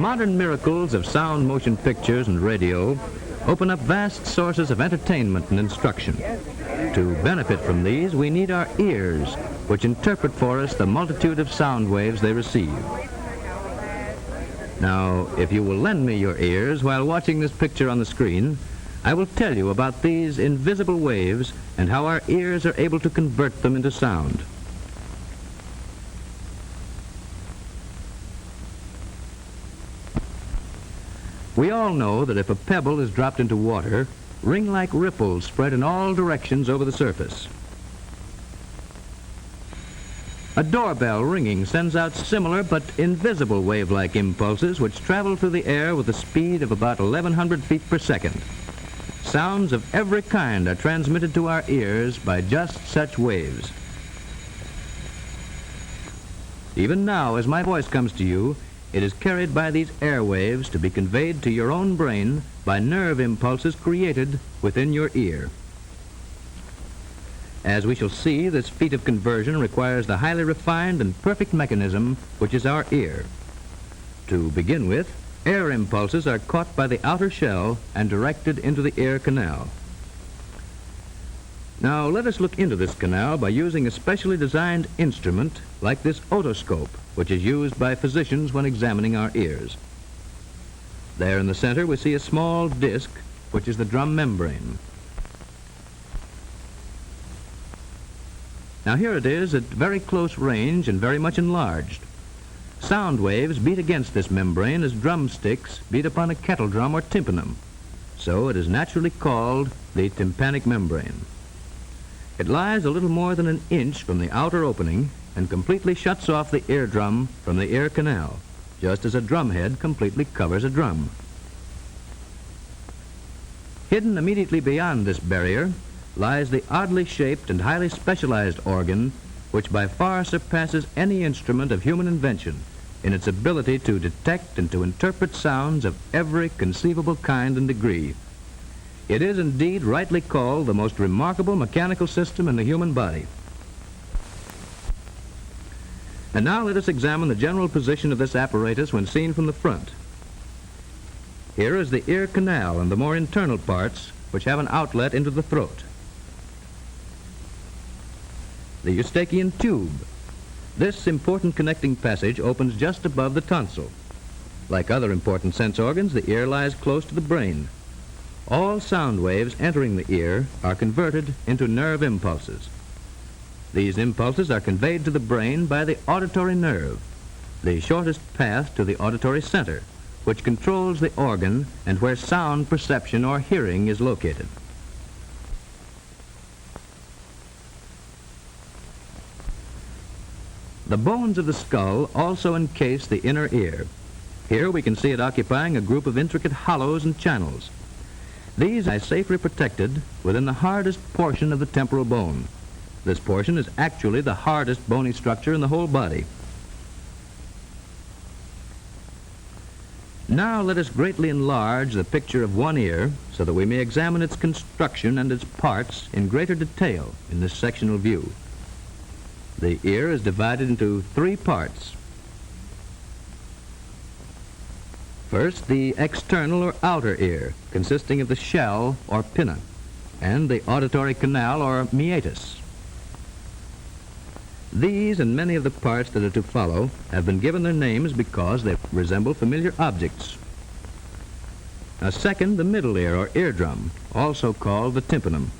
modern miracles of sound motion pictures and radio open up vast sources of entertainment and instruction. To benefit from these, we need our ears, which interpret for us the multitude of sound waves they receive. Now, if you will lend me your ears while watching this picture on the screen, I will tell you about these invisible waves and how our ears are able to convert them into sound. We all know that if a pebble is dropped into water, ring-like ripples spread in all directions over the surface. A doorbell ringing sends out similar but invisible wave-like impulses which travel through the air with a speed of about 1,100 feet per second. Sounds of every kind are transmitted to our ears by just such waves. Even now, as my voice comes to you, it is carried by these airwaves to be conveyed to your own brain by nerve impulses created within your ear. As we shall see, this feat of conversion requires the highly refined and perfect mechanism which is our ear. To begin with, air impulses are caught by the outer shell and directed into the ear canal. Now let us look into this canal by using a specially designed instrument like this otoscope, which is used by physicians when examining our ears. There in the center we see a small disc, which is the drum membrane. Now here it is at very close range and very much enlarged. Sound waves beat against this membrane as drumsticks beat upon a kettle drum or tympanum. So it is naturally called the tympanic membrane. It lies a little more than an inch from the outer opening and completely shuts off the eardrum from the ear canal, just as a drumhead completely covers a drum. Hidden immediately beyond this barrier lies the oddly shaped and highly specialized organ which by far surpasses any instrument of human invention in its ability to detect and to interpret sounds of every conceivable kind and degree. It is indeed rightly called the most remarkable mechanical system in the human body. And now let us examine the general position of this apparatus when seen from the front. Here is the ear canal and the more internal parts which have an outlet into the throat. The Eustachian tube. This important connecting passage opens just above the tonsil. Like other important sense organs, the ear lies close to the brain. All sound waves entering the ear are converted into nerve impulses. These impulses are conveyed to the brain by the auditory nerve, the shortest path to the auditory center, which controls the organ and where sound perception or hearing is located. The bones of the skull also encase the inner ear. Here we can see it occupying a group of intricate hollows and channels. These are safely protected within the hardest portion of the temporal bone. This portion is actually the hardest bony structure in the whole body. Now let us greatly enlarge the picture of one ear so that we may examine its construction and its parts in greater detail in this sectional view. The ear is divided into three parts. First, the external or outer ear, consisting of the shell or pinna, and the auditory canal or meatus. These and many of the parts that are to follow have been given their names because they resemble familiar objects. Now second, the middle ear or eardrum, also called the tympanum,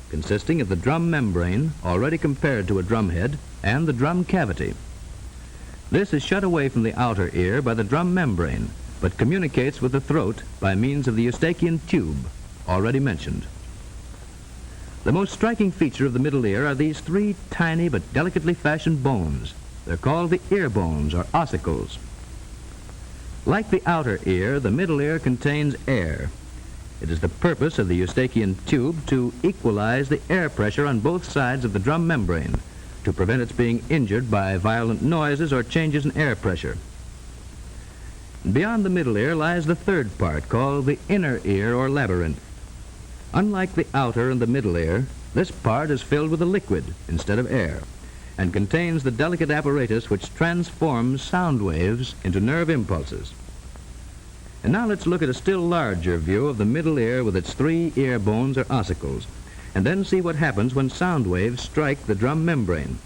consisting of the drum membrane, already compared to a drumhead, and the drum cavity. This is shut away from the outer ear by the drum membrane, but communicates with the throat by means of the Eustachian tube, already mentioned. The most striking feature of the middle ear are these three tiny but delicately fashioned bones. They're called the ear bones or ossicles. Like the outer ear, the middle ear contains air. It is the purpose of the Eustachian tube to equalize the air pressure on both sides of the drum membrane to prevent its being injured by violent noises or changes in air pressure. Beyond the middle ear lies the third part, called the inner ear or labyrinth. Unlike the outer and the middle ear, this part is filled with a liquid instead of air and contains the delicate apparatus which transforms sound waves into nerve impulses. And now let's look at a still larger view of the middle ear with its 3 ear bones or ossicles, and then see what happens when sound waves strike the drum membrane.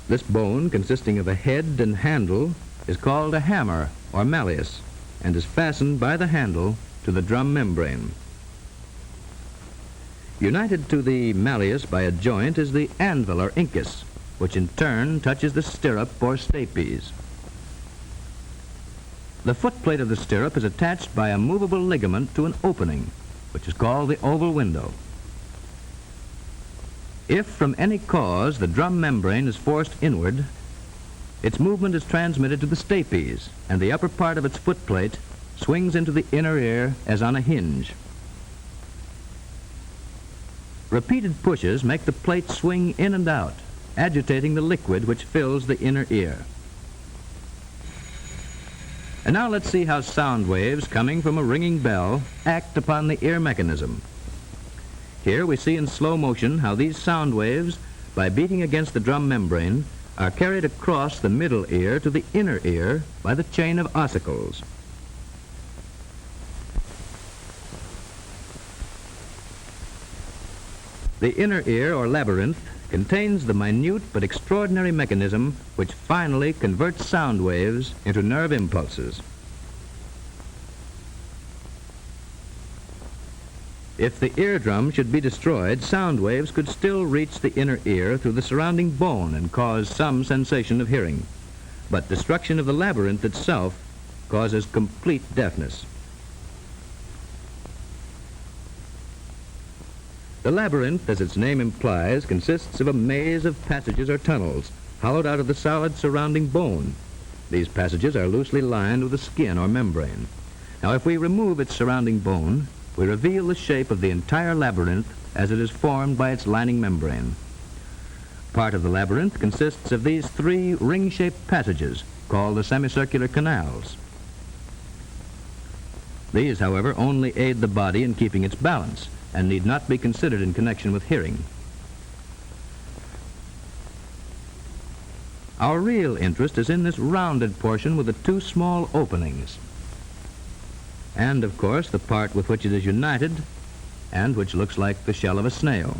This bone, consisting of a head and handle, is called a hammer or malleus, and is fastened by the handle to the drum membrane. United to the malleus by a joint is the anvil or incus, which in turn touches the stirrup or stapes. The footplate of the stirrup is attached by a movable ligament to an opening, which is called the oval window. If from any cause the drum membrane is forced inward, its movement is transmitted to the stapes, and the upper part of its footplate swings into the inner ear as on a hinge. Repeated pushes make the plate swing in and out, agitating the liquid which fills the inner ear. And now let's see how sound waves coming from a ringing bell act upon the ear mechanism. Here we see in slow motion how these sound waves, by beating against the drum membrane, are carried across the middle ear to the inner ear by the chain of ossicles. The inner ear, or labyrinth, contains the minute but extraordinary mechanism which finally converts sound waves into nerve impulses. If the eardrum should be destroyed, sound waves could still reach the inner ear through the surrounding bone and cause some sensation of hearing. But destruction of the labyrinth itself causes complete deafness. The labyrinth, as its name implies, consists of a maze of passages or tunnels hollowed out of the solid surrounding bone. These passages are loosely lined with a skin or membrane. Now, if we remove its surrounding bone, we reveal the shape of the entire labyrinth as it is formed by its lining membrane. Part of the labyrinth consists of these 3 ring-shaped passages called the semicircular canals. These, however, only aid the body in keeping its balance and need not be considered in connection with hearing. Our real interest is in this rounded portion with the 2 small openings, and, of course, the part with which it is united and which looks like the shell of a snail.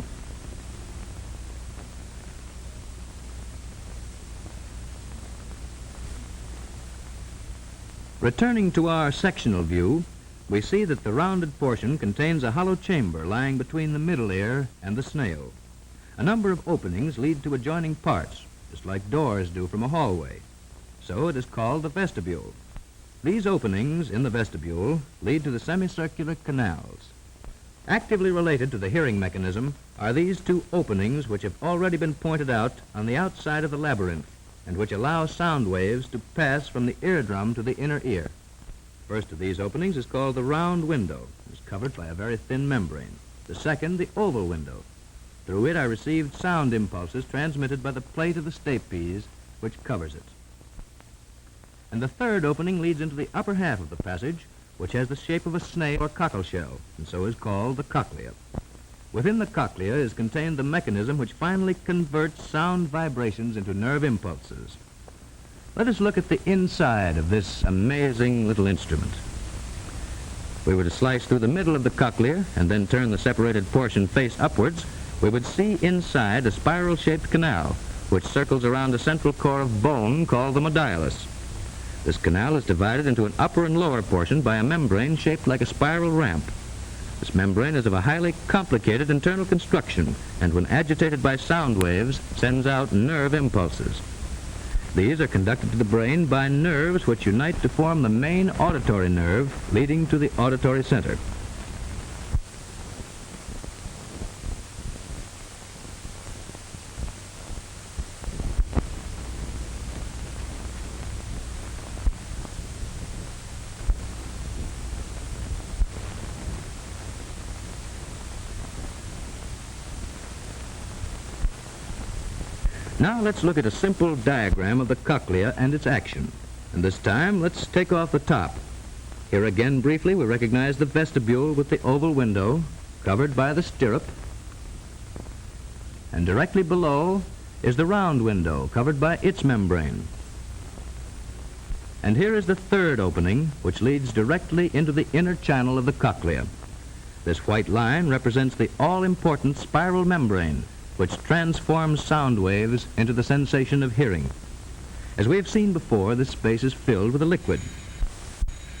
Returning to our sectional view, we see that the rounded portion contains a hollow chamber lying between the middle ear and the snail. A number of openings lead to adjoining parts, just like doors do from a hallway. So it is called the vestibule. These openings in the vestibule lead to the semicircular canals. Actively related to the hearing mechanism are these 2 openings which have already been pointed out on the outside of the labyrinth and which allow sound waves to pass from the eardrum to the inner ear. First of these openings is called the round window. It is covered by a very thin membrane. The second, the oval window. Through it are received sound impulses transmitted by the plate of the stapes, which covers it. And the third opening leads into the upper half of the passage, which has the shape of a snail or cockleshell, and so is called the cochlea. Within the cochlea is contained the mechanism which finally converts sound vibrations into nerve impulses. Let us look at the inside of this amazing little instrument. If we were to slice through the middle of the cochlea and then turn the separated portion face upwards, we would see inside a spiral-shaped canal which circles around a central core of bone called the modiolus. This canal is divided into an upper and lower portion by a membrane shaped like a spiral ramp. This membrane is of a highly complicated internal construction, and when agitated by sound waves, sends out nerve impulses. These are conducted to the brain by nerves which unite to form the main auditory nerve leading to the auditory center. Now let's look at a simple diagram of the cochlea and its action. And this time, let's take off the top. Here again, briefly, we recognize the vestibule with the oval window covered by the stirrup. And directly below is the round window covered by its membrane. And here is the third opening, which leads directly into the inner channel of the cochlea. This white line represents the all-important spiral membrane, which transforms sound waves into the sensation of hearing. As we have seen before, this space is filled with a liquid.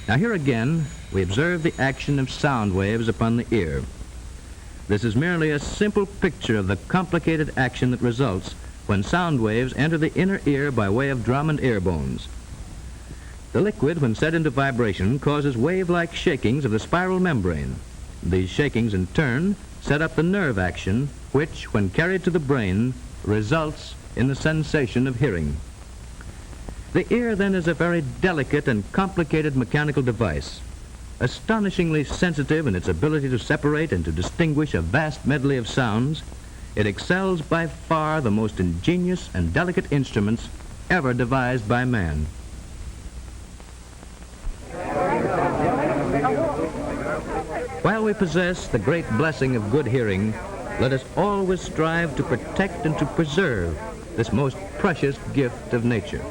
Now here again, we observe the action of sound waves upon the ear. This is merely a simple picture of the complicated action that results when sound waves enter the inner ear by way of drum and ear bones. The liquid, when set into vibration, causes wave-like shakings of the spiral membrane. These shakings, in turn, set up the nerve action, which, when carried to the brain, results in the sensation of hearing. The ear, then, is a very delicate and complicated mechanical device, astonishingly sensitive in its ability to separate and to distinguish a vast medley of sounds. It excels by far the most ingenious and delicate instruments ever devised by man. While we possess the great blessing of good hearing, let us always strive to protect and to preserve this most precious gift of nature.